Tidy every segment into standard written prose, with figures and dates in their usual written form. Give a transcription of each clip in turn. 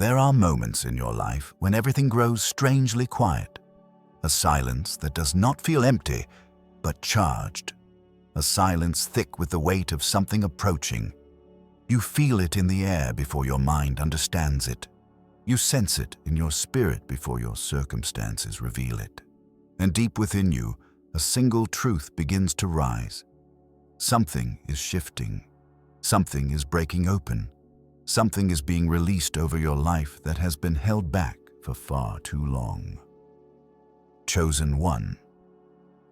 There are moments in your life when everything grows strangely quiet. A silence that does not feel empty, but charged. A silence thick with the weight of something approaching. You feel it in the air before your mind understands it. You sense it in your spirit before your circumstances reveal it. And deep within you, a single truth begins to rise. Something is shifting. Something is breaking open. Something is being released over your life that has been held back for far too long. Chosen one.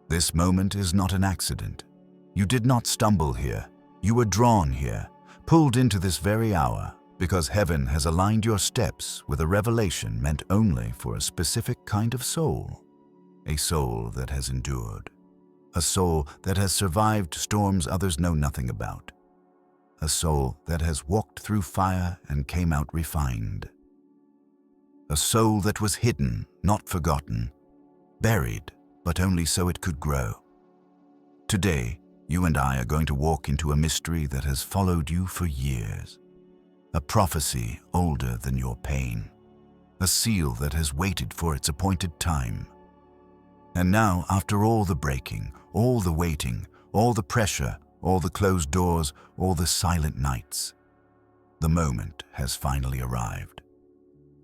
This moment is not an accident. You did not stumble here. You were drawn here, pulled into this very hour, because heaven has aligned your steps with a revelation meant only for a specific kind of soul. A soul that has endured. A soul that has survived storms others know nothing about. A soul that has walked through fire and came out refined. A soul that was hidden, not forgotten. Buried, but only so it could grow. Today, you and I are going to walk into a mystery that has followed you for years. A prophecy older than your pain. A seal that has waited for its appointed time. And now, after all the breaking, all the waiting, all the pressure, all the closed doors, all the silent nights, the moment has finally arrived.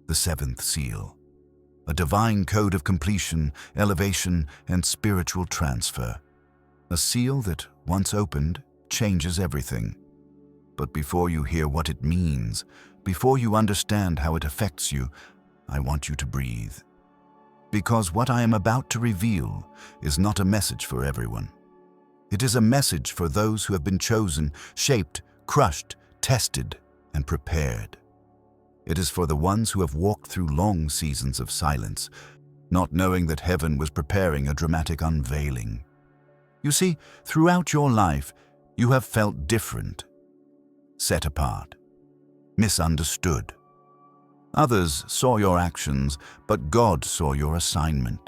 The seventh seal. A divine code of completion, elevation, and spiritual transfer. A seal that, once opened, changes everything. But before you hear what it means, before you understand how it affects you, I want you to breathe. Because what I am about to reveal is not a message for everyone. It is a message for those who have been chosen, shaped, crushed, tested, and prepared. It is for the ones who have walked through long seasons of silence, not knowing that heaven was preparing a dramatic unveiling. You see, throughout your life, you have felt different, set apart, misunderstood. Others saw your actions, but God saw your assignment.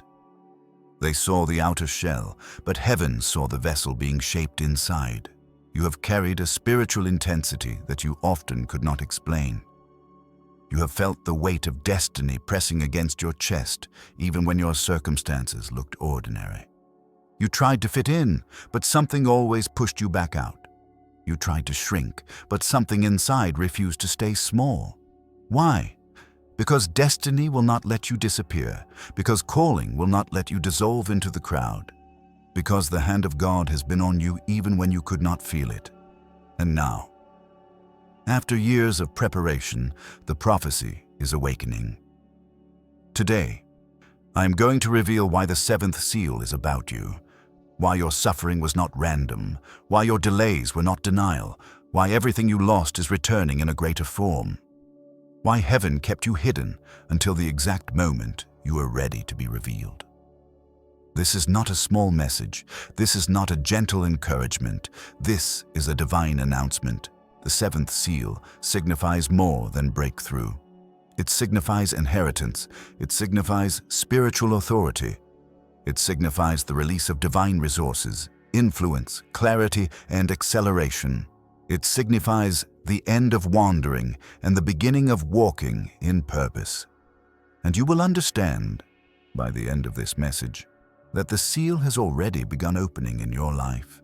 They saw the outer shell, but heaven saw the vessel being shaped inside. You have carried a spiritual intensity that you often could not explain. You have felt the weight of destiny pressing against your chest, even when your circumstances looked ordinary. You tried to fit in, but something always pushed you back out. You tried to shrink, but something inside refused to stay small. Why? Because destiny will not let you disappear, because calling will not let you dissolve into the crowd, because the hand of God has been on you even when you could not feel it. And now, after years of preparation, the prophecy is awakening. Today, I am going to reveal why the seventh seal is about you, why your suffering was not random, why your delays were not denial, why everything you lost is returning in a greater form. Why heaven kept you hidden until the exact moment you were ready to be revealed. This is not a small message. This is not a gentle encouragement. This is a divine announcement. The seventh seal signifies more than breakthrough. It signifies inheritance. It signifies spiritual authority. It signifies the release of divine resources, influence, clarity, and acceleration. It signifies the end of wandering and the beginning of walking in purpose. And you will understand, by the end of this message, that the seal has already begun opening in your life.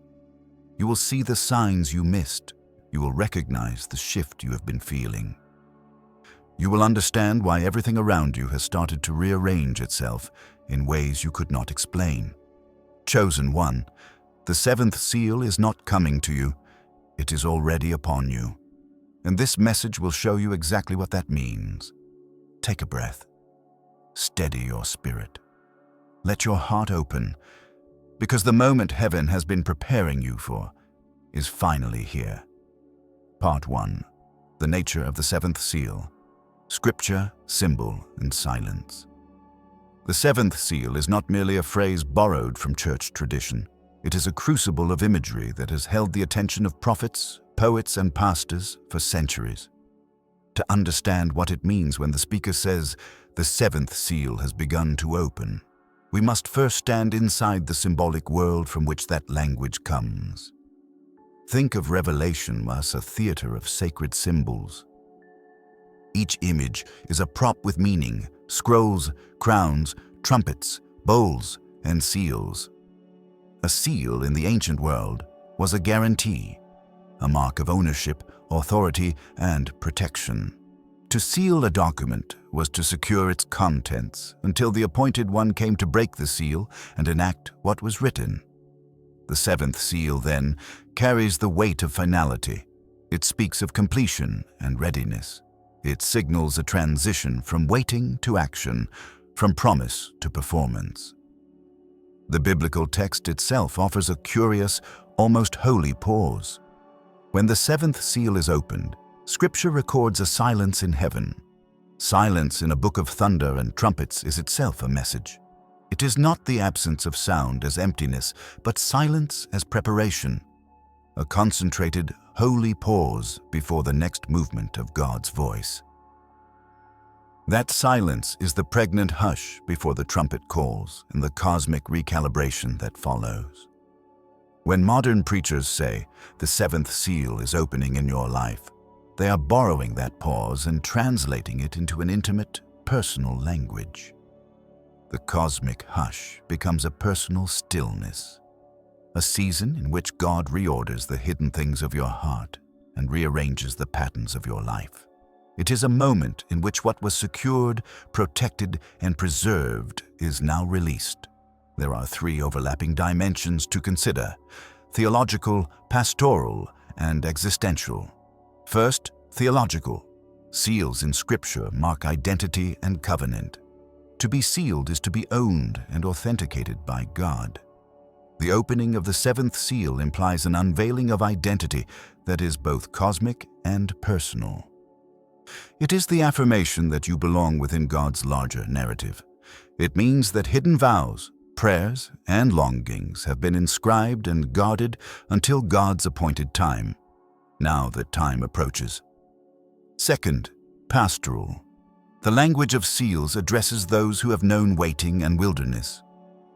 You will see the signs you missed. You will recognize the shift you have been feeling. You will understand why everything around you has started to rearrange itself in ways you could not explain. Chosen one, the seventh seal is not coming to you. It is already upon you. And this message will show you exactly what that means. Take a breath. Steady your spirit. Let your heart open, because the moment heaven has been preparing you for is finally here. Part 1. The nature of the seventh seal. Scripture, symbol, and silence. The seventh seal is not merely a phrase borrowed from church tradition. It is a crucible of imagery that has held the attention of prophets, poets, and pastors for centuries. To understand what it means when the speaker says, "The seventh seal has begun to open," we must first stand inside the symbolic world from which that language comes. Think of Revelation as a theater of sacred symbols. Each image is a prop with meaning: scrolls, crowns, trumpets, bowls, and seals. A seal in the ancient world was a guarantee, a mark of ownership, authority, and protection. To seal a document was to secure its contents until the appointed one came to break the seal and enact what was written. The seventh seal, then, carries the weight of finality. It speaks of completion and readiness. It signals a transition from waiting to action, from promise to performance. The biblical text itself offers a curious, almost holy pause. When the seventh seal is opened, Scripture records a silence in heaven. Silence in a book of thunder and trumpets is itself a message. It is not the absence of sound as emptiness, but silence as preparation, a concentrated, holy pause before the next movement of God's voice. That silence is the pregnant hush before the trumpet calls and the cosmic recalibration that follows. When modern preachers say, "The seventh seal is opening in your life," they are borrowing that pause and translating it into an intimate, personal language. The cosmic hush becomes a personal stillness, a season in which God reorders the hidden things of your heart and rearranges the patterns of your life. It is a moment in which what was secured, protected, and preserved is now released. There are three overlapping dimensions to consider: theological, pastoral, and existential. First, theological. Seals in Scripture mark identity and covenant. To be sealed is to be owned and authenticated by God. The opening of the seventh seal implies an unveiling of identity that is both cosmic and personal. It is the affirmation that you belong within God's larger narrative. It means that hidden vows, prayers, and longings have been inscribed and guarded until God's appointed time, now that time approaches. Second, pastoral. The language of seals addresses those who have known waiting and wilderness.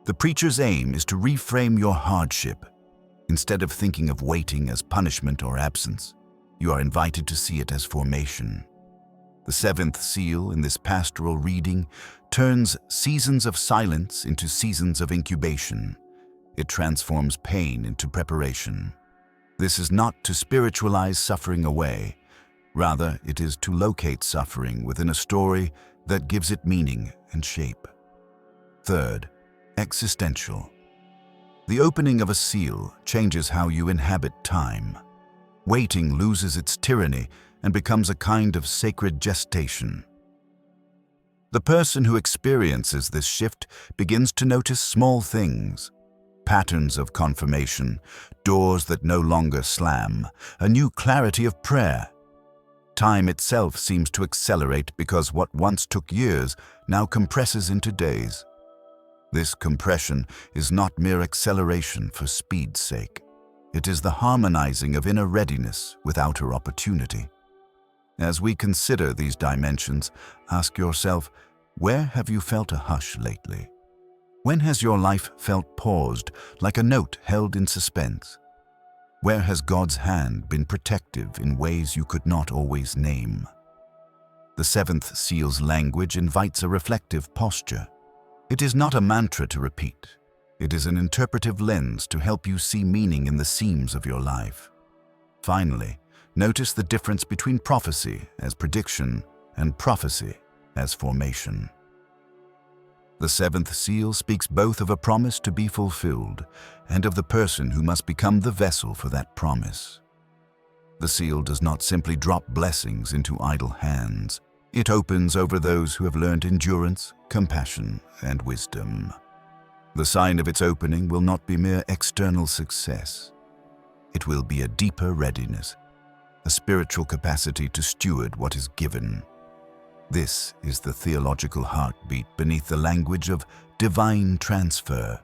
The preacher's aim is to reframe your hardship. Instead of thinking of waiting as punishment or absence, you are invited to see it as formation. The seventh seal in this pastoral reading turns seasons of silence into seasons of incubation. It transforms pain into preparation. This is not to spiritualize suffering away. Rather, it is to locate suffering within a story that gives it meaning and shape. Third, existential. The opening of a seal changes how you inhabit time. Waiting loses its tyranny and becomes a kind of sacred gestation. The person who experiences this shift begins to notice small things: patterns of confirmation, doors that no longer slam, a new clarity of prayer. Time itself seems to accelerate because what once took years now compresses into days. This compression is not mere acceleration for speed's sake. It is the harmonizing of inner readiness with outer opportunity. As we consider these dimensions, ask yourself, where have you felt a hush lately? When has your life felt paused, like a note held in suspense? Where has God's hand been protective in ways you could not always name? The seventh seal's language invites a reflective posture. It is not a mantra to repeat. It is an interpretive lens to help you see meaning in the seams of your life. Finally, notice the difference between prophecy as prediction and prophecy as formation. The seventh seal speaks both of a promise to be fulfilled and of the person who must become the vessel for that promise. The seal does not simply drop blessings into idle hands. It opens over those who have learned endurance, compassion, and wisdom. The sign of its opening will not be mere external success. It will be a deeper readiness, a spiritual capacity to steward what is given. This is the theological heartbeat beneath the language of divine transfer.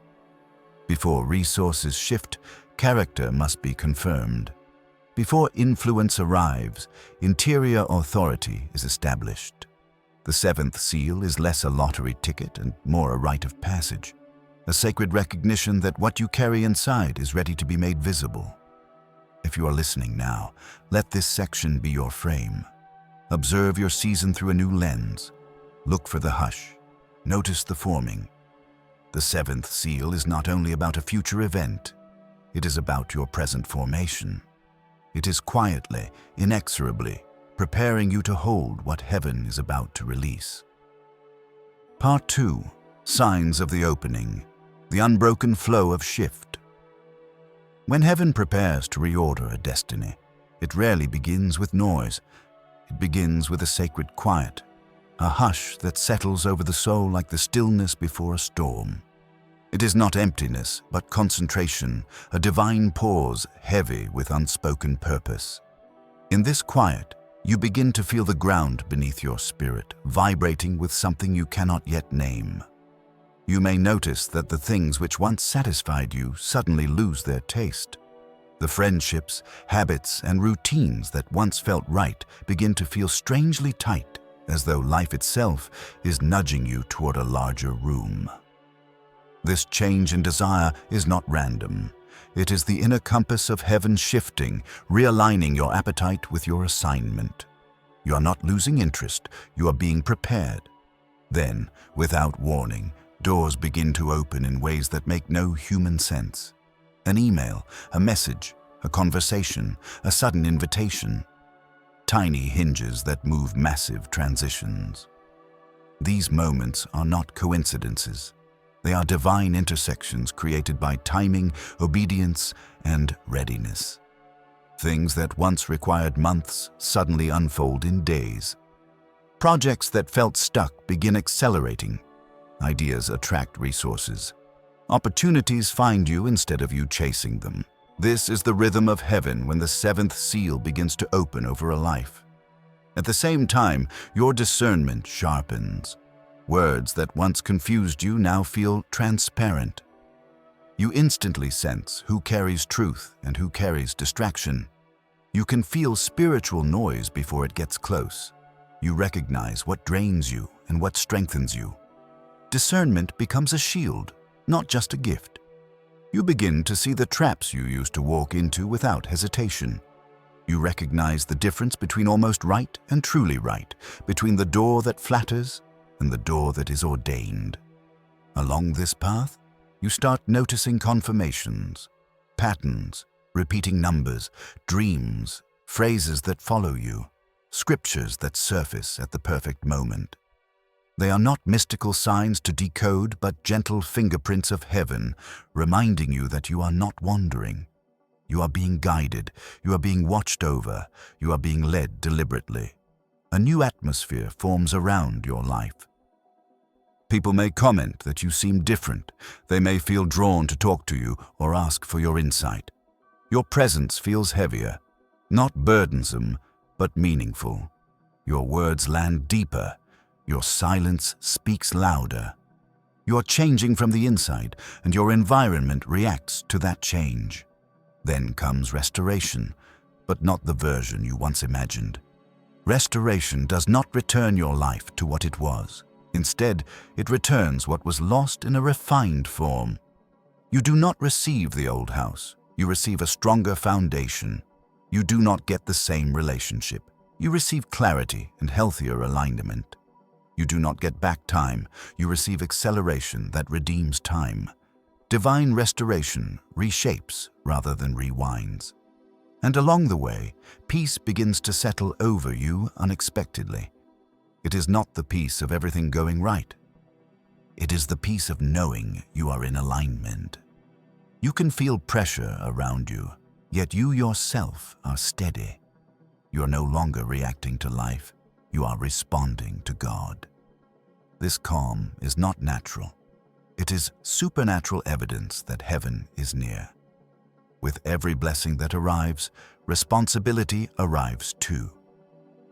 Before resources shift, character must be confirmed. Before influence arrives, interior authority is established. The seventh seal is less a lottery ticket and more a rite of passage, a sacred recognition that what you carry inside is ready to be made visible. If you are listening now, let this section be your frame. Observe your season through a new lens. Look for the hush. Notice the forming. The seventh seal is not only about a future event, it is about your present formation. It is quietly, inexorably, preparing you to hold what heaven is about to release. Part 2. Signs of the opening. The unbroken flow of shift. When heaven prepares to reorder a destiny, it rarely begins with noise. It begins with a sacred quiet, a hush that settles over the soul like the stillness before a storm. It is not emptiness, but concentration, a divine pause heavy with unspoken purpose. In this quiet, you begin to feel the ground beneath your spirit, vibrating with something you cannot yet name. You may notice that the things which once satisfied you suddenly lose their taste. The friendships, habits, and routines that once felt right begin to feel strangely tight, as though life itself is nudging you toward a larger room. This change in desire is not random. It is the inner compass of heaven shifting, realigning your appetite with your assignment. You are not losing interest, you are being prepared. Then, without warning, doors begin to open in ways that make no human sense. An email, a message, a conversation, a sudden invitation. Tiny hinges that move massive transitions. These moments are not coincidences. They are divine intersections created by timing, obedience, and readiness. Things that once required months suddenly unfold in days. Projects that felt stuck begin accelerating. Ideas attract resources. Opportunities find you instead of you chasing them. This is the rhythm of heaven when the seventh seal begins to open over a life. At the same time, your discernment sharpens. Words that once confused you now feel transparent. You instantly sense who carries truth and who carries distraction. You can feel spiritual noise before it gets close. You recognize what drains you and what strengthens you. Discernment becomes a shield, not just a gift. You begin to see the traps you used to walk into without hesitation. You recognize the difference between almost right and truly right, between the door that flatters and the door that is ordained. Along this path, you start noticing confirmations, patterns, repeating numbers, dreams, phrases that follow you, scriptures that surface at the perfect moment. They are not mystical signs to decode, but gentle fingerprints of heaven, reminding you that you are not wandering. You are being guided, you are being watched over, you are being led deliberately. A new atmosphere forms around your life. People may comment that you seem different. They may feel drawn to talk to you or ask for your insight. Your presence feels heavier, not burdensome, but meaningful. Your words land deeper. Your silence speaks louder. You are changing from the inside, and your environment reacts to that change. Then comes restoration, but not the version you once imagined. Restoration does not return your life to what it was. Instead, it returns what was lost in a refined form. You do not receive the old house. You receive a stronger foundation. You do not get the same relationship. You receive clarity and healthier alignment. You do not get back time. You receive acceleration that redeems time. Divine restoration reshapes rather than rewinds. And along the way, peace begins to settle over you unexpectedly. It is not the peace of everything going right. It is the peace of knowing you are in alignment. You can feel pressure around you, yet you yourself are steady. You are no longer reacting to life. You are responding to God. This calm is not natural. It is supernatural evidence that heaven is near. With every blessing that arrives, responsibility arrives too.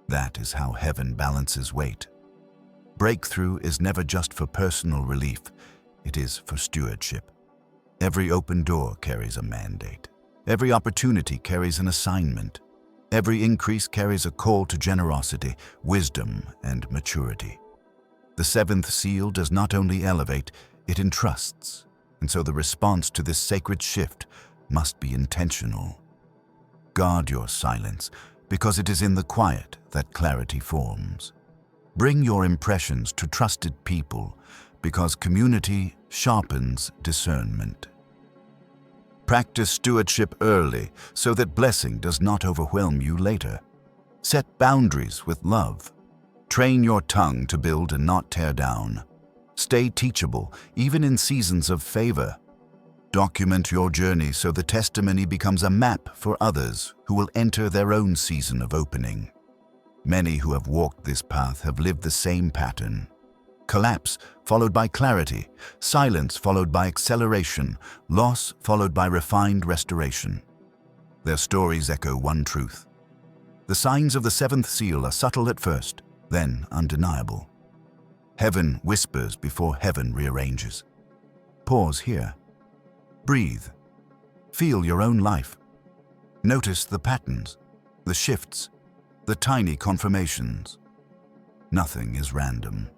That is how heaven balances weight. Breakthrough is never just for personal relief, it is for stewardship. Every open door carries a mandate. Every opportunity carries an assignment. Every increase carries a call to generosity, wisdom, and maturity. The seventh seal does not only elevate, it entrusts, and so the response to this sacred shift must be intentional. Guard your silence, because it is in the quiet that clarity forms. Bring your impressions to trusted people, because community sharpens discernment. Practice stewardship early so that blessing does not overwhelm you later. Set boundaries with love. Train your tongue to build and not tear down. Stay teachable, even in seasons of favor. Document your journey so the testimony becomes a map for others who will enter their own season of opening. Many who have walked this path have lived the same pattern. Collapse followed by clarity, silence followed by acceleration, loss followed by refined restoration. Their stories echo one truth. The signs of the seventh seal are subtle at first, then undeniable. Heaven whispers before heaven rearranges. Pause here. Breathe. Feel your own life. Notice the patterns, the shifts, the tiny confirmations. Nothing is random.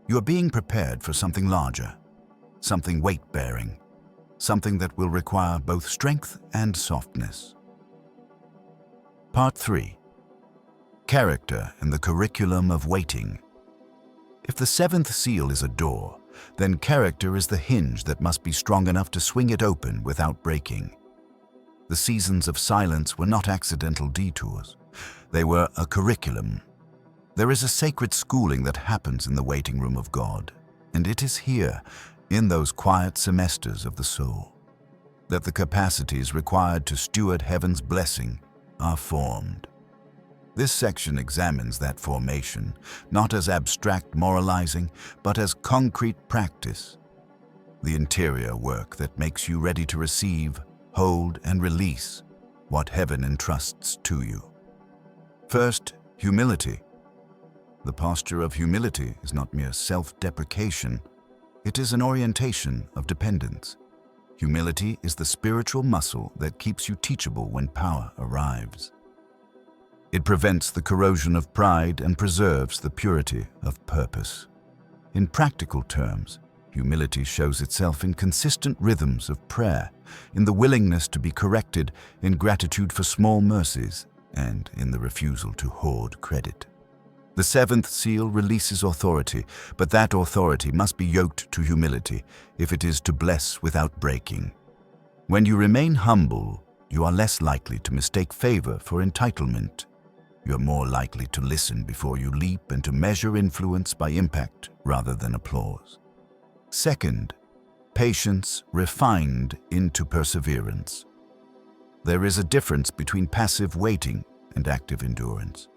You are being prepared for something larger, something weight-bearing, something that will require both strength and softness. Part 3. Character and the curriculum of waiting. If the seventh seal is a door, then character is the hinge that must be strong enough to swing it open without breaking. The seasons of silence were not accidental detours. They were a curriculum. There is a sacred schooling that happens in the waiting room of God, and it is here, in those quiet semesters of the soul, that the capacities required to steward heaven's blessing are formed. This section examines that formation, not as abstract moralizing, but as concrete practice, the interior work that makes you ready to receive, hold, and release what heaven entrusts to you. First, humility. The posture of humility is not mere self-deprecation. It is an orientation of dependence. Humility is the spiritual muscle that keeps you teachable when power arrives. It prevents the corrosion of pride and preserves the purity of purpose. In practical terms, humility shows itself in consistent rhythms of prayer, in the willingness to be corrected, in gratitude for small mercies, and in the refusal to hoard credit. The seventh seal releases authority, but that authority must be yoked to humility if it is to bless without breaking. When you remain humble, you are less likely to mistake favor for entitlement. You are more likely to listen before you leap and to measure influence by impact rather than applause. Second, patience refined into perseverance. There is a difference between passive waiting and active endurance.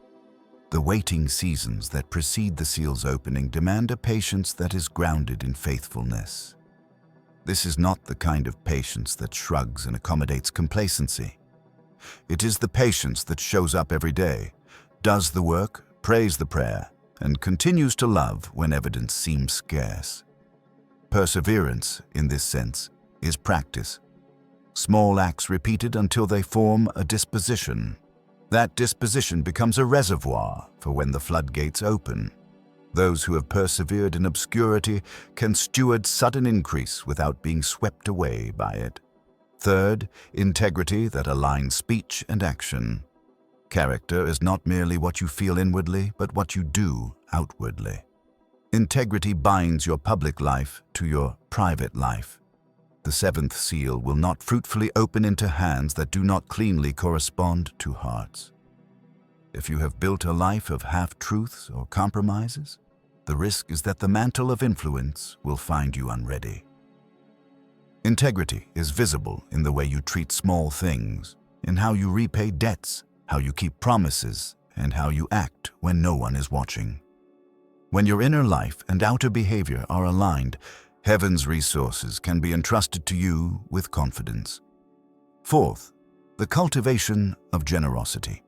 The waiting seasons that precede the seal's opening demand a patience that is grounded in faithfulness. This is not the kind of patience that shrugs and accommodates complacency. It is the patience that shows up every day, does the work, prays the prayer, and continues to love when evidence seems scarce. Perseverance, in this sense, is practice. Small acts repeated until they form a disposition. That disposition becomes a reservoir for when the floodgates open. Those who have persevered in obscurity can steward sudden increase without being swept away by it. Third, integrity that aligns speech and action. Character is not merely what you feel inwardly, but what you do outwardly. Integrity binds your public life to your private life. The seventh seal will not fruitfully open into hands that do not cleanly correspond to hearts. If you have built a life of half-truths or compromises, the risk is that the mantle of influence will find you unready. Integrity is visible in the way you treat small things, in how you repay debts, how you keep promises, and how you act when no one is watching. When your inner life and outer behavior are aligned, heaven's resources can be entrusted to you with confidence. Fourth, the cultivation of generosity.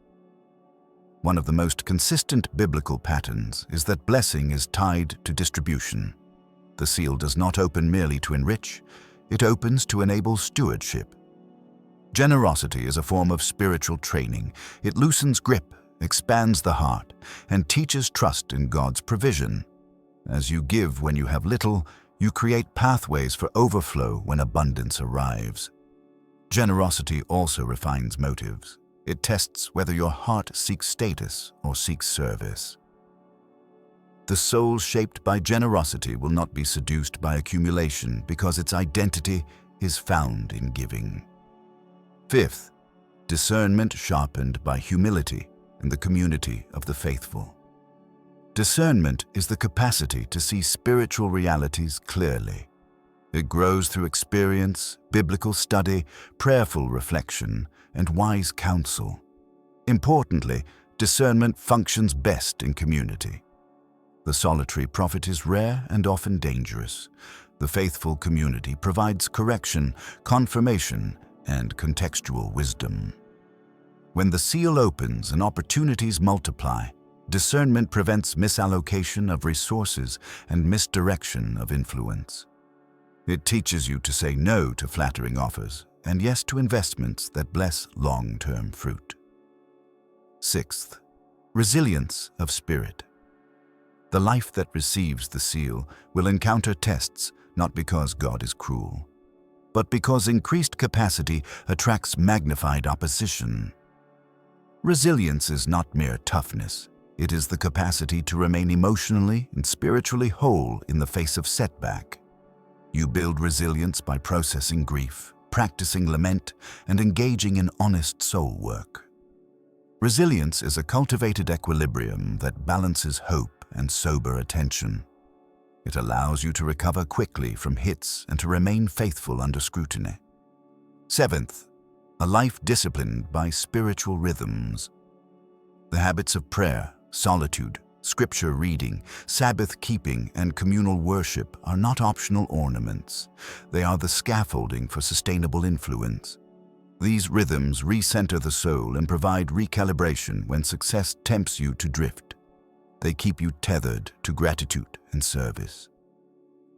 One of the most consistent biblical patterns is that blessing is tied to distribution. The seal does not open merely to enrich, it opens to enable stewardship. Generosity is a form of spiritual training. It loosens grip, expands the heart, and teaches trust in God's provision. As you give when you have little, you create pathways for overflow when abundance arrives. Generosity also refines motives. It tests whether your heart seeks status or seeks service. The soul shaped by generosity will not be seduced by accumulation because its identity is found in giving. Fifth, discernment sharpened by humility and the community of the faithful. Discernment is the capacity to see spiritual realities clearly. It grows through experience, biblical study, prayerful reflection, and wise counsel. Importantly, discernment functions best in community. The solitary prophet is rare and often dangerous. The faithful community provides correction, confirmation, and contextual wisdom. When the seal opens and opportunities multiply, discernment prevents misallocation of resources and misdirection of influence. It teaches you to say no to flattering offers and yes to investments that bless long-term fruit. Sixth, resilience of spirit. The life that receives the seal will encounter tests not because God is cruel, but because increased capacity attracts magnified opposition. Resilience is not mere toughness. It is the capacity to remain emotionally and spiritually whole in the face of setback. You build resilience by processing grief, practicing lament, and engaging in honest soul work. Resilience is a cultivated equilibrium that balances hope and sober attention. It allows you to recover quickly from hits and to remain faithful under scrutiny. Seventh, a life disciplined by spiritual rhythms. The habits of prayer, solitude, scripture reading, Sabbath keeping, and communal worship are not optional ornaments. They are the scaffolding for sustainable influence. These rhythms recenter the soul and provide recalibration when success tempts you to drift. They keep you tethered to gratitude and service.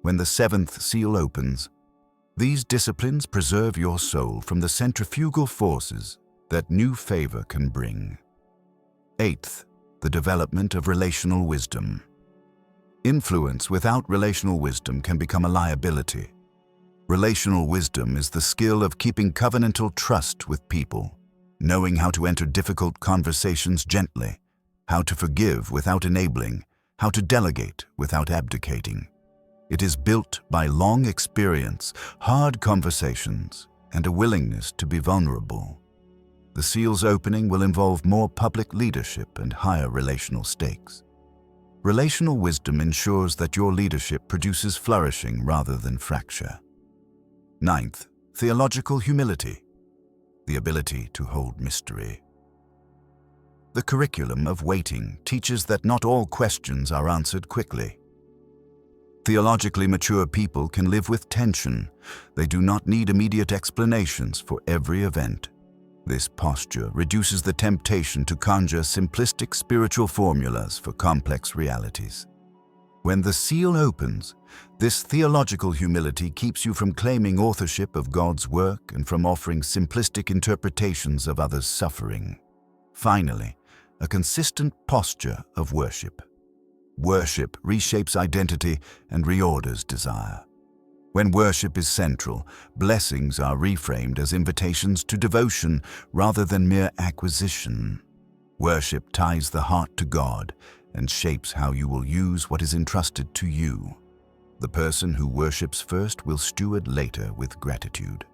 When the seventh seal opens, these disciplines preserve your soul from the centrifugal forces that new favor can bring. Eighth, the development of relational wisdom. Influence without relational wisdom can become a liability. Relational wisdom is the skill of keeping covenantal trust with people, knowing how to enter difficult conversations gently, how to forgive without enabling, how to delegate without abdicating. It is built by long experience, hard conversations, and a willingness to be vulnerable. The seal's opening will involve more public leadership and higher relational stakes. Relational wisdom ensures that your leadership produces flourishing rather than fracture. Ninth, theological humility, the ability to hold mystery. The curriculum of waiting teaches that not all questions are answered quickly. Theologically mature people can live with tension. They do not need immediate explanations for every event. This posture reduces the temptation to conjure simplistic spiritual formulas for complex realities. When the seal opens, this theological humility keeps you from claiming authorship of God's work and from offering simplistic interpretations of others' suffering. Finally, a consistent posture of worship. Worship reshapes identity and reorders desire. When worship is central, blessings are reframed as invitations to devotion rather than mere acquisition. Worship ties the heart to God and shapes how you will use what is entrusted to you. The person who worships first will steward later with gratitude.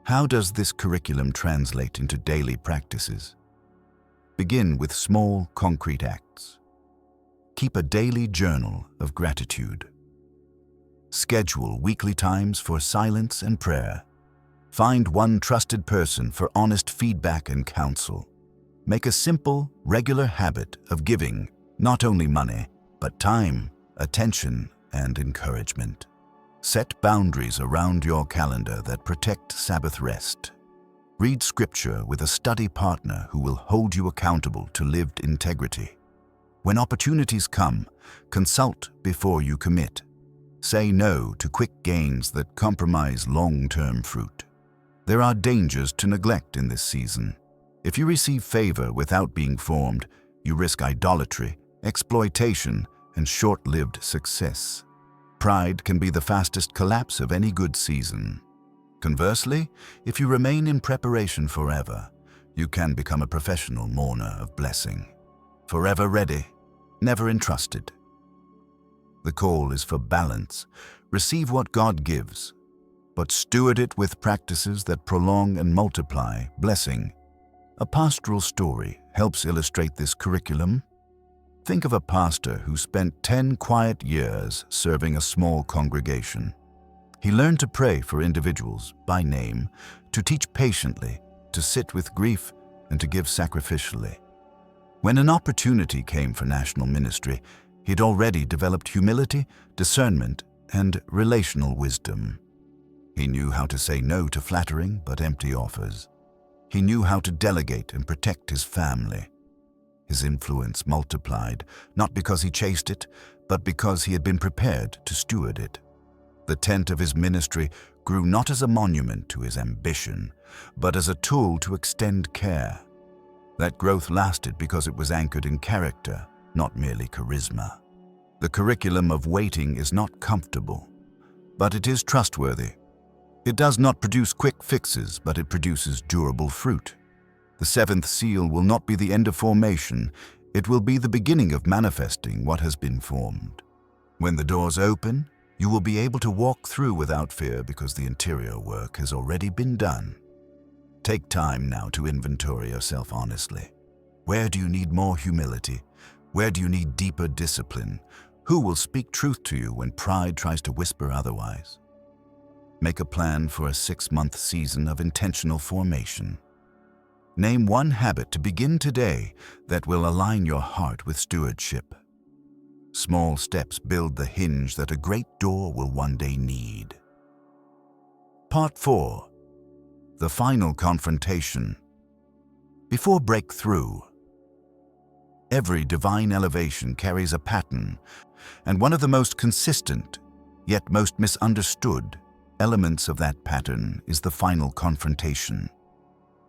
How does this curriculum translate into daily practices? Begin with small, concrete acts. Keep a daily journal of gratitude. Schedule weekly times for silence and prayer. Find one trusted person for honest feedback and counsel. Make a simple, regular habit of giving not only money, but time, attention, and encouragement. Set boundaries around your calendar that protect Sabbath rest. Read scripture with a study partner who will hold you accountable to lived integrity. When opportunities come, consult before you commit. Say no to quick gains that compromise long-term fruit. There are dangers to neglect in this season. If you receive favor without being formed, you risk idolatry, exploitation, and short-lived success. Pride can be the fastest collapse of any good season. Conversely, if you remain in preparation forever, You can become a professional mourner of blessing, forever ready, never entrusted. The call is for balance. Receive what God gives, but steward it with practices that prolong and multiply blessing. A pastoral story helps illustrate this curriculum. Think of a pastor who spent 10 quiet years serving a small congregation. He learned to pray for individuals by name, to teach patiently, to sit with grief, and to give sacrificially. When an opportunity came for national ministry, he'd already developed humility, discernment, and relational wisdom. He knew how to say no to flattering but empty offers. He knew how to delegate and protect his family. His influence multiplied, not because he chased it, but because he had been prepared to steward it. The tent of his ministry grew not as a monument to his ambition, but as a tool to extend care. That growth lasted because it was anchored in character, not merely charisma. The curriculum of waiting is not comfortable, but it is trustworthy. It does not produce quick fixes, but it produces durable fruit. The seventh seal will not be the end of formation. It will be the beginning of manifesting what has been formed. When the doors open, you will be able to walk through without fear because the interior work has already been done. Take time now to inventory yourself honestly. Where do you need more humility? Where do you need deeper discipline? Who will speak truth to you when pride tries to whisper otherwise? Make a plan for a 6-month season of intentional formation. Name one habit to begin today that will align your heart with stewardship. Small steps build the hinge that a great door will one day need. Part 4. The final confrontation. Before breakthrough. Every divine elevation carries a pattern, and one of the most consistent, yet most misunderstood, elements of that pattern is the final confrontation.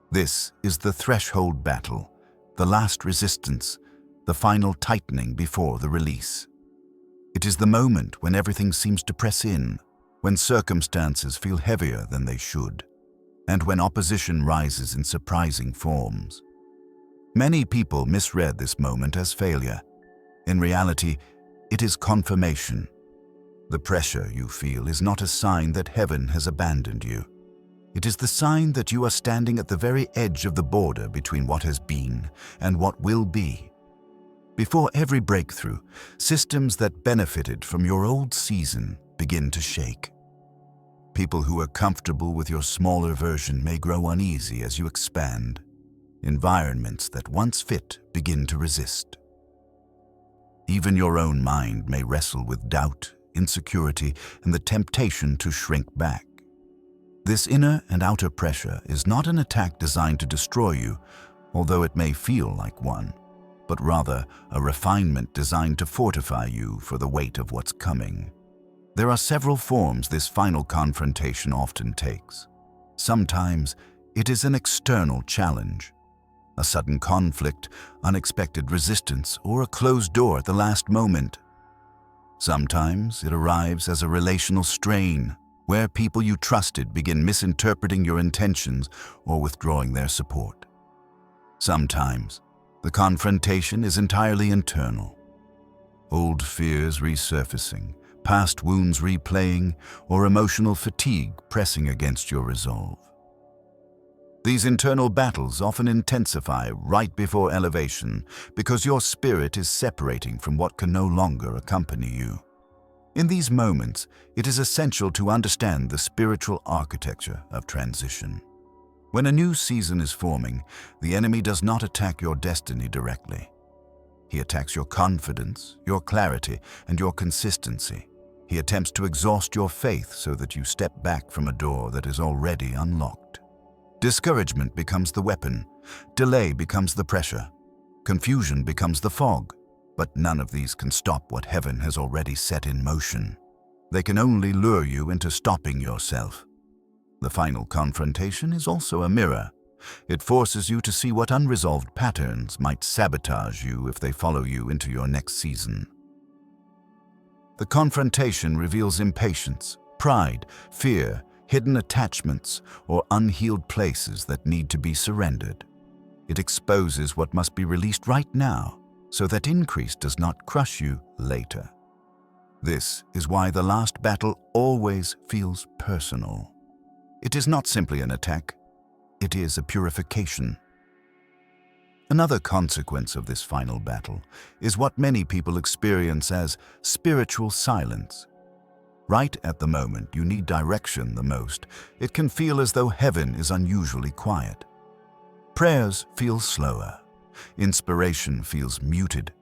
This is the threshold battle, the last resistance, the final tightening before the release. It is the moment when everything seems to press in, when circumstances feel heavier than they should, and when opposition rises in surprising forms. Many people misread this moment as failure. In reality, it is confirmation. The pressure you feel is not a sign that heaven has abandoned you. It is the sign that you are standing at the very edge of the border between what has been and what will be. Before every breakthrough, systems that benefited from your old season begin to shake. People who are comfortable with your smaller version may grow uneasy as you expand. Environments that once fit begin to resist. Even your own mind may wrestle with doubt, insecurity, and the temptation to shrink back. This inner and outer pressure is not an attack designed to destroy you, although it may feel like one, but rather a refinement designed to fortify you for the weight of what's coming. There are several forms this final confrontation often takes. Sometimes it is an external challenge, a sudden conflict, unexpected resistance, or a closed door at the last moment. Sometimes it arrives as a relational strain, where people you trusted begin misinterpreting your intentions or withdrawing their support. Sometimes the confrontation is entirely internal. Old fears resurfacing, past wounds replaying, or emotional fatigue pressing against your resolve. These internal battles often intensify right before elevation because your spirit is separating from what can no longer accompany you. In these moments, it is essential to understand the spiritual architecture of transition. When a new season is forming, the enemy does not attack your destiny directly. He attacks your confidence, your clarity, and your consistency. He attempts to exhaust your faith so that you step back from a door that is already unlocked. Discouragement becomes the weapon, delay becomes the pressure, confusion becomes the fog, but none of these can stop what heaven has already set in motion. They can only lure you into stopping yourself. The final confrontation is also a mirror. It forces you to see what unresolved patterns might sabotage you if they follow you into your next season. The confrontation reveals impatience, pride, fear, hidden attachments, or unhealed places that need to be surrendered. It exposes what must be released right now, so that increase does not crush you later. This is why the last battle always feels personal. It is not simply an attack, it is a purification. Another consequence of this final battle is what many people experience as spiritual silence. Right at the moment you need direction the most, it can feel as though heaven is unusually quiet. Prayers feel slower, inspiration feels muted,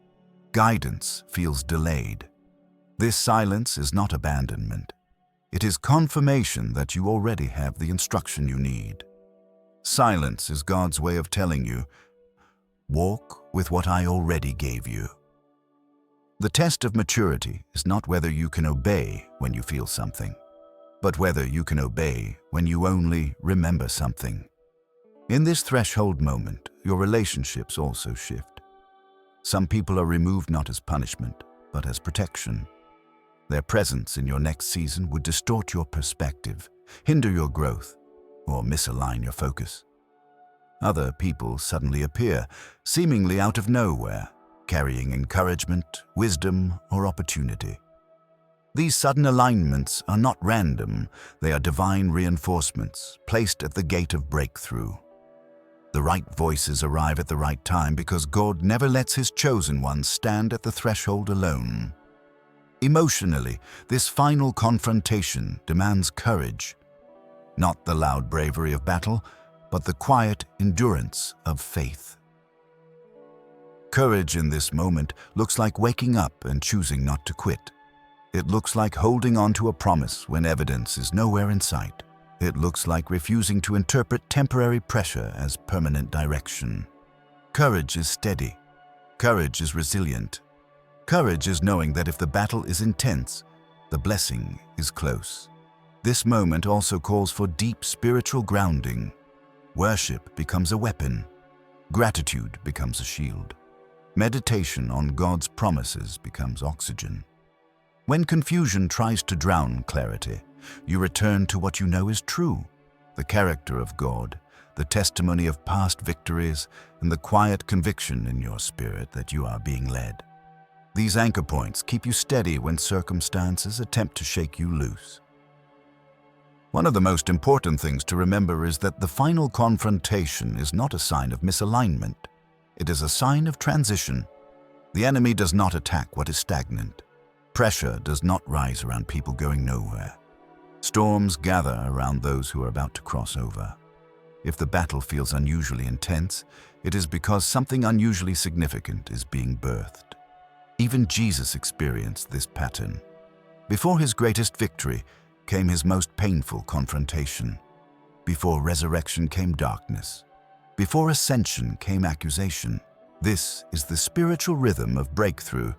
guidance feels delayed. This silence is not abandonment. It is confirmation that you already have the instruction you need. Silence is God's way of telling you, walk with what I already gave you. The test of maturity is not whether you can obey when you feel something, but whether you can obey when you only remember something. In this threshold moment, your relationships also shift. Some people are removed not as punishment, but as protection. Their presence in your next season would distort your perspective, hinder your growth, or misalign your focus. Other people suddenly appear, seemingly out of nowhere, carrying encouragement, wisdom, or opportunity. These sudden alignments are not random, they are divine reinforcements placed at the gate of breakthrough. The right voices arrive at the right time because God never lets His chosen ones stand at the threshold alone. Emotionally, this final confrontation demands courage, not the loud bravery of battle, but the quiet endurance of faith. Courage in this moment looks like waking up and choosing not to quit. It looks like holding on to a promise when evidence is nowhere in sight. It looks like refusing to interpret temporary pressure as permanent direction. Courage is steady. Courage is resilient. Courage is knowing that if the battle is intense, the blessing is close. This moment also calls for deep spiritual grounding. Worship becomes a weapon. Gratitude becomes a shield. Meditation on God's promises becomes oxygen. When confusion tries to drown clarity, you return to what you know is true, the character of God, the testimony of past victories, and the quiet conviction in your spirit that you are being led. These anchor points keep you steady when circumstances attempt to shake you loose. One of the most important things to remember is that the final confrontation is not a sign of misalignment. It is a sign of transition. The enemy does not attack what is stagnant. Pressure does not rise around people going nowhere. Storms gather around those who are about to cross over. If the battle feels unusually intense, it is because something unusually significant is being birthed. Even Jesus experienced this pattern. Before His greatest victory came His most painful confrontation. Before resurrection came darkness. Before ascension came accusation. This is the spiritual rhythm of breakthrough: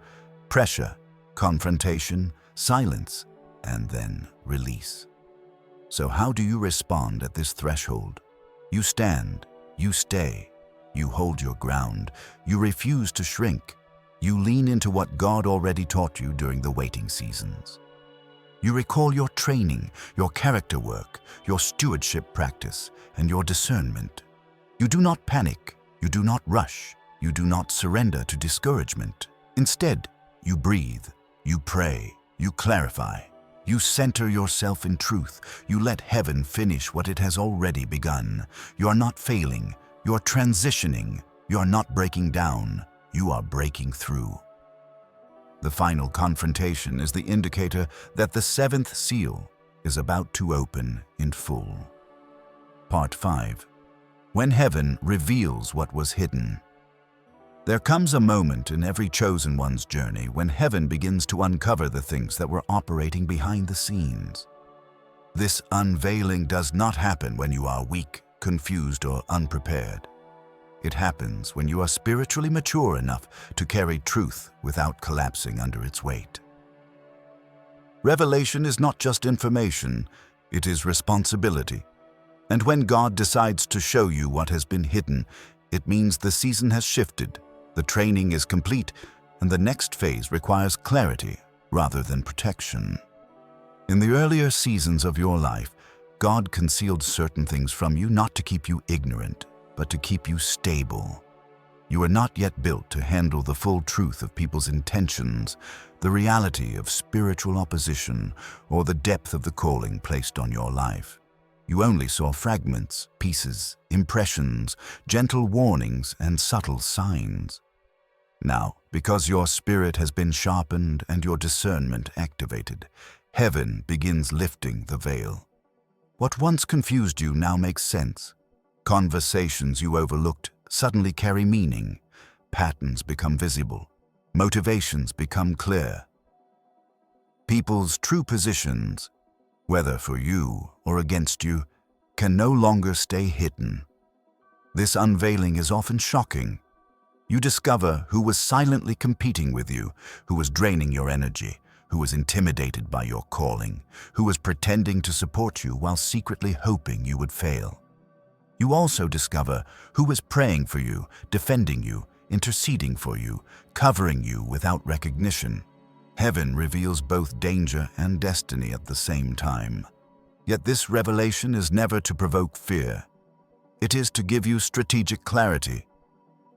pressure, confrontation, silence, and then release. So how do you respond at this threshold? You stand, you stay, you hold your ground, you refuse to shrink, you lean into what God already taught you during the waiting seasons. You recall your training, your character work, your stewardship practice, and your discernment. You do not panic, you do not rush, you do not surrender to discouragement. Instead, you breathe, you pray, you clarify, you center yourself in truth, you let heaven finish what it has already begun. You are not failing, you are transitioning, you are not breaking down, you are breaking through. The final confrontation is the indicator that the seventh seal is about to open in full. Part 5. When heaven reveals what was hidden. There comes a moment in every chosen one's journey when heaven begins to uncover the things that were operating behind the scenes. This unveiling does not happen when you are weak, confused, or unprepared. It happens when you are spiritually mature enough to carry truth without collapsing under its weight. Revelation is not just information, it is responsibility. And when God decides to show you what has been hidden, it means the season has shifted, the training is complete, and the next phase requires clarity rather than protection. In the earlier seasons of your life, God concealed certain things from you not to keep you ignorant, but to keep you stable. You are not yet built to handle the full truth of people's intentions, the reality of spiritual opposition, or the depth of the calling placed on your life. You only saw fragments, pieces, impressions, gentle warnings, and subtle signs. Now, because your spirit has been sharpened and your discernment activated, heaven begins lifting the veil. What once confused you now makes sense. Conversations you overlooked suddenly carry meaning. Patterns become visible. Motivations become clear. People's true positions, whether for you or against you, can no longer stay hidden. This unveiling is often shocking. You discover who was silently competing with you, who was draining your energy, who was intimidated by your calling, who was pretending to support you while secretly hoping you would fail. You also discover who was praying for you, defending you, interceding for you, covering you without recognition. Heaven reveals both danger and destiny at the same time. Yet this revelation is never to provoke fear. It is to give you strategic clarity.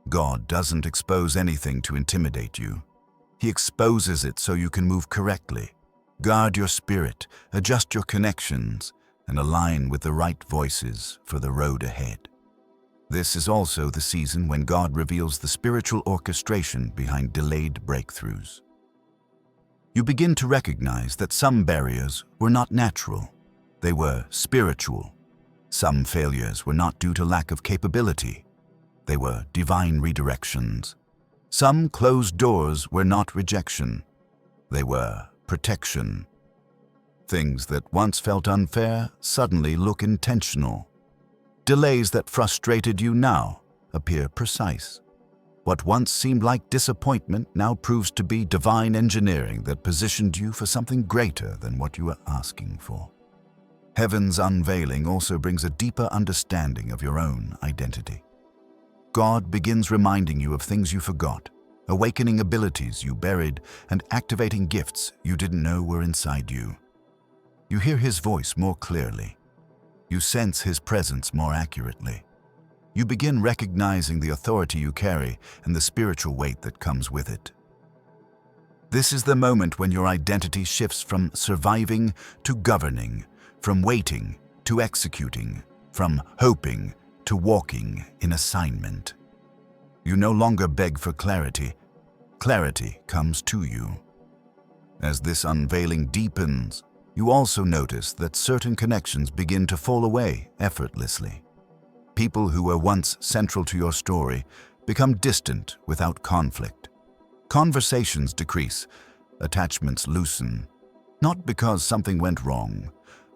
God doesn't expose anything to intimidate you. He exposes it so you can move correctly. Guard your spirit, adjust your connections, and align with the right voices for the road ahead. This is also the season when God reveals the spiritual orchestration behind delayed breakthroughs. You begin to recognize that some barriers were not natural. They were spiritual. Some failures were not due to lack of capability. They were divine redirections. Some closed doors were not rejection. They were protection. Things that once felt unfair suddenly look intentional. Delays that frustrated you now appear precise. What once seemed like disappointment now proves to be divine engineering that positioned you for something greater than what you were asking for. Heaven's unveiling also brings a deeper understanding of your own identity. God begins reminding you of things you forgot, awakening abilities you buried, and activating gifts you didn't know were inside you. You hear His voice more clearly. You sense His presence more accurately. You begin recognizing the authority you carry and the spiritual weight that comes with it. This is the moment when your identity shifts from surviving to governing, from waiting to executing, from hoping to walking in assignment. You no longer beg for clarity. Clarity comes to you. As this unveiling deepens, you also notice that certain connections begin to fall away effortlessly. People who were once central to your story become distant without conflict. Conversations decrease, attachments loosen, not because something went wrong,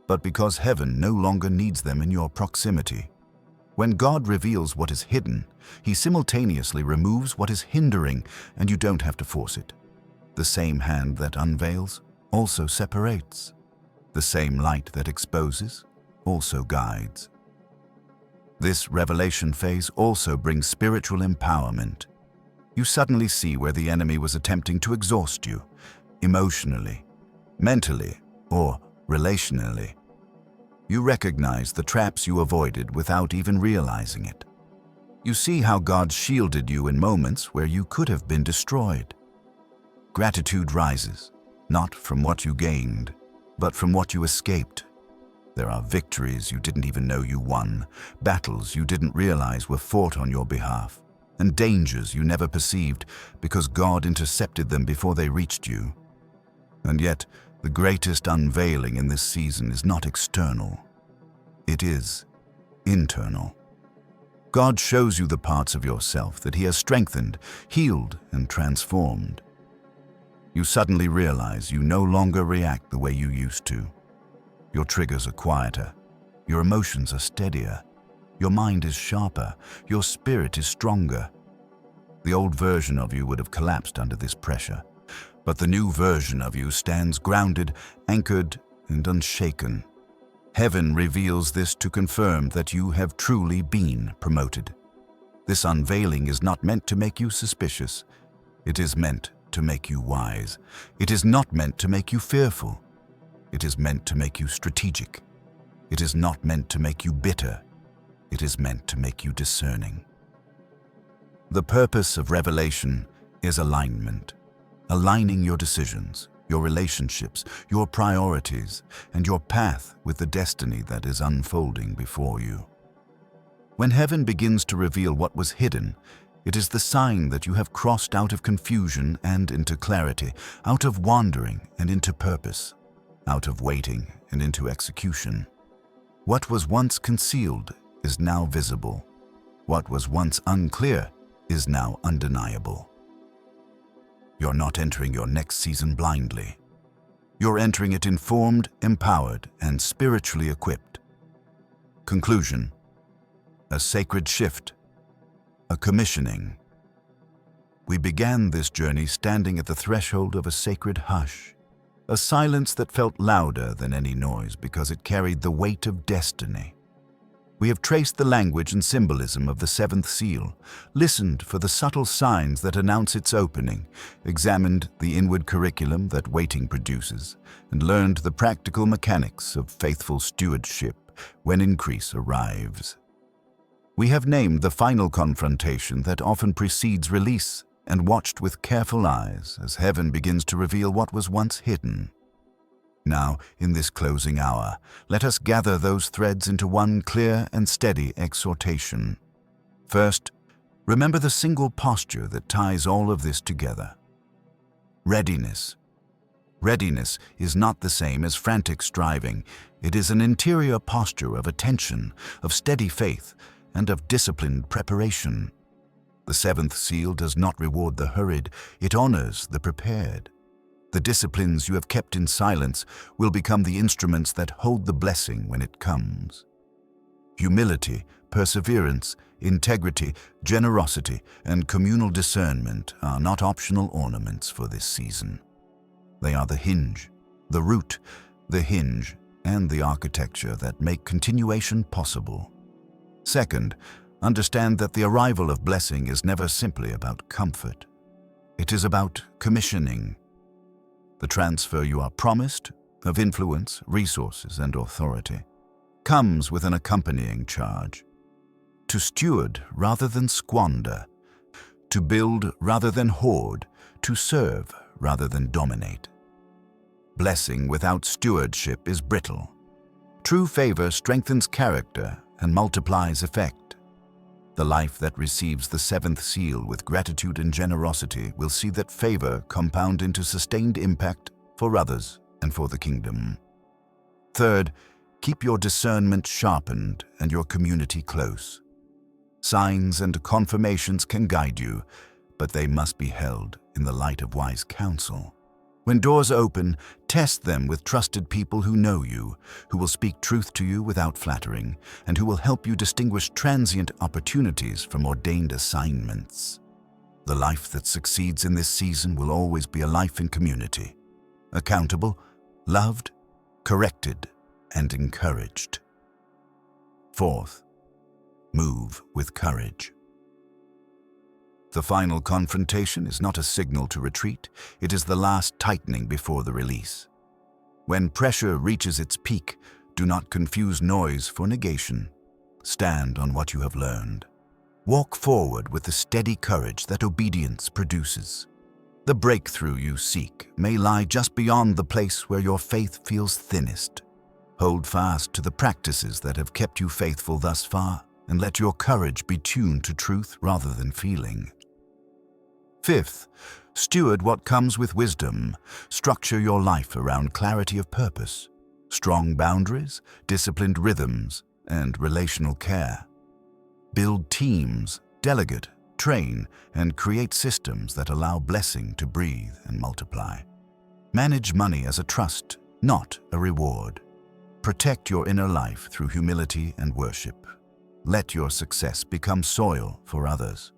but because heaven no longer needs them in your proximity. When God reveals what is hidden, He simultaneously removes what is hindering, and you don't have to force it. The same hand that unveils also separates. The same light that exposes also guides. This revelation phase also brings spiritual empowerment. You suddenly see where the enemy was attempting to exhaust you, emotionally, mentally, or relationally. You recognize the traps you avoided without even realizing it. You see how God shielded you in moments where you could have been destroyed. Gratitude rises, not from what you gained, but from what you escaped. There are victories you didn't even know you won, battles you didn't realize were fought on your behalf, and dangers you never perceived because God intercepted them before they reached you. And yet, the greatest unveiling in this season is not external. It is internal. God shows you the parts of yourself that He has strengthened, healed, and transformed. You suddenly realize you no longer react the way you used to. Your triggers are quieter, your emotions are steadier, your mind is sharper, your spirit is stronger. The old version of you would have collapsed under this pressure, but the new version of you stands grounded, anchored, and unshaken. Heaven reveals this to confirm that you have truly been promoted. This unveiling is not meant to make you suspicious. It is meant to make you wise. It is not meant to make you fearful. It is meant to make you strategic. It is not meant to make you bitter. it is meant to make you discerning. The purpose of revelation is alignment, aligning your decisions, your relationships, your priorities, and your path with the destiny that is unfolding before you. When heaven begins to reveal what was hidden, it is the sign that you have crossed out of confusion and into clarity, out of wandering and into purpose, out of waiting and into execution. What was once concealed is now visible. What was once unclear is now undeniable. You're not entering your next season blindly. You're entering it informed, empowered, and spiritually equipped. Conclusion: a sacred shift, a commissioning. We began this journey standing at the threshold of a sacred hush, a silence that felt louder than any noise because it carried the weight of destiny. We have traced the language and symbolism of the seventh seal, listened for the subtle signs that announce its opening, examined the inward curriculum that waiting produces, and learned the practical mechanics of faithful stewardship when increase arrives. We have named the final confrontation that often precedes release and watched with careful eyes as heaven begins to reveal what was once hidden. Now, in this closing hour, let us gather those threads into one clear and steady exhortation. First, remember the single posture that ties all of this together. Readiness. Readiness is not the same as frantic striving. It is an interior posture of attention, of steady faith, and of disciplined preparation. The seventh seal does not reward the hurried, it honors the prepared. The disciplines you have kept in silence will become the instruments that hold the blessing when it comes. Humility, perseverance, integrity, generosity, and communal discernment are not optional ornaments for this season. They are the hinge, the root, the hinge, and the architecture that make continuation possible. Second, understand that the arrival of blessing is never simply about comfort. It is about commissioning. The transfer you are promised of influence, resources, and authority comes with an accompanying charge. To steward rather than squander, to build rather than hoard, to serve rather than dominate. Blessing without stewardship is brittle. True favor strengthens character and multiplies effect. The life that receives the seventh seal with gratitude and generosity will see that favor compound into sustained impact for others and for the kingdom. Third, keep your discernment sharpened and your community close. Signs and confirmations can guide you, but they must be held in the light of wise counsel. When doors open, test them with trusted people who know you, who will speak truth to you without flattering, and who will help you distinguish transient opportunities from ordained assignments. The life that succeeds in this season will always be a life in community, accountable, loved, corrected, and encouraged. Fourth, move with courage. The final confrontation is not a signal to retreat, it is the last tightening before the release. When pressure reaches its peak, do not confuse noise for negation. Stand on what you have learned. Walk forward with the steady courage that obedience produces. The breakthrough you seek may lie just beyond the place where your faith feels thinnest. Hold fast to the practices that have kept you faithful thus far, and let your courage be tuned to truth rather than feeling. Fifth, steward what comes with wisdom. Structure your life around clarity of purpose, strong boundaries, disciplined rhythms, and relational care. Build teams, delegate, train, and create systems that allow blessing to breathe and multiply. Manage money as a trust, not a reward. Protect your inner life through humility and worship. Let your success become soil for others.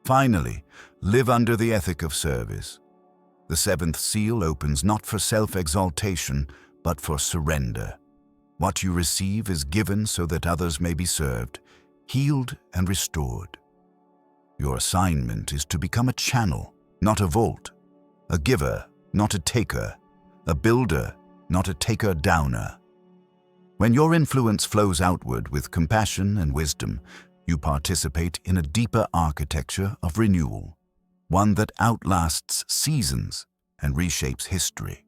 Finally, live under the ethic of service. The seventh seal opens not for self-exaltation, but for surrender. What you receive is given so that others may be served, healed, and restored. Your assignment is to become a channel, not a vault, a giver, not a taker, a builder, not a taker-downer. When your influence flows outward with compassion and wisdom, you participate in a deeper architecture of renewal, one that outlasts seasons and reshapes history.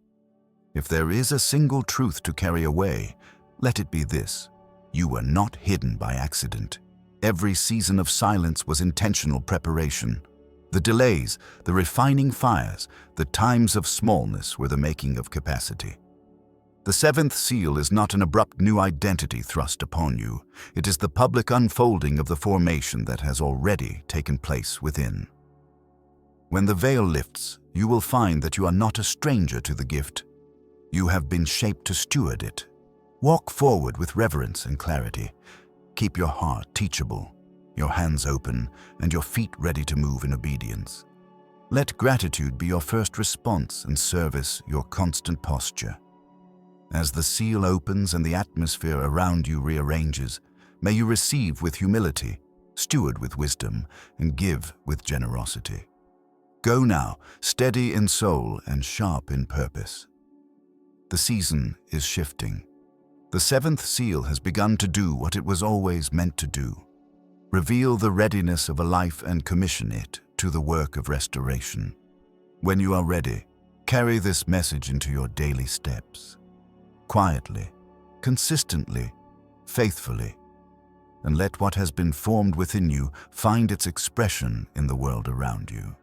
If there is a single truth to carry away, let it be this: you were not hidden by accident. Every season of silence was intentional preparation. The delays, the refining fires, the times of smallness were the making of capacity. The seventh seal is not an abrupt new identity thrust upon you. It is the public unfolding of the formation that has already taken place within. When the veil lifts, you will find that you are not a stranger to the gift. You have been shaped to steward it. Walk forward with reverence and clarity. Keep your heart teachable, your hands open, and your feet ready to move in obedience. Let gratitude be your first response and service your constant posture. As the seal opens and the atmosphere around you rearranges, may you receive with humility, steward with wisdom, and give with generosity. Go now, steady in soul and sharp in purpose. The season is shifting. The seventh seal has begun to do what it was always meant to do: reveal the readiness of a life and commission it to the work of restoration. When you are ready, carry this message into your daily steps. Quietly, consistently, faithfully, and let what has been formed within you find its expression in the world around you.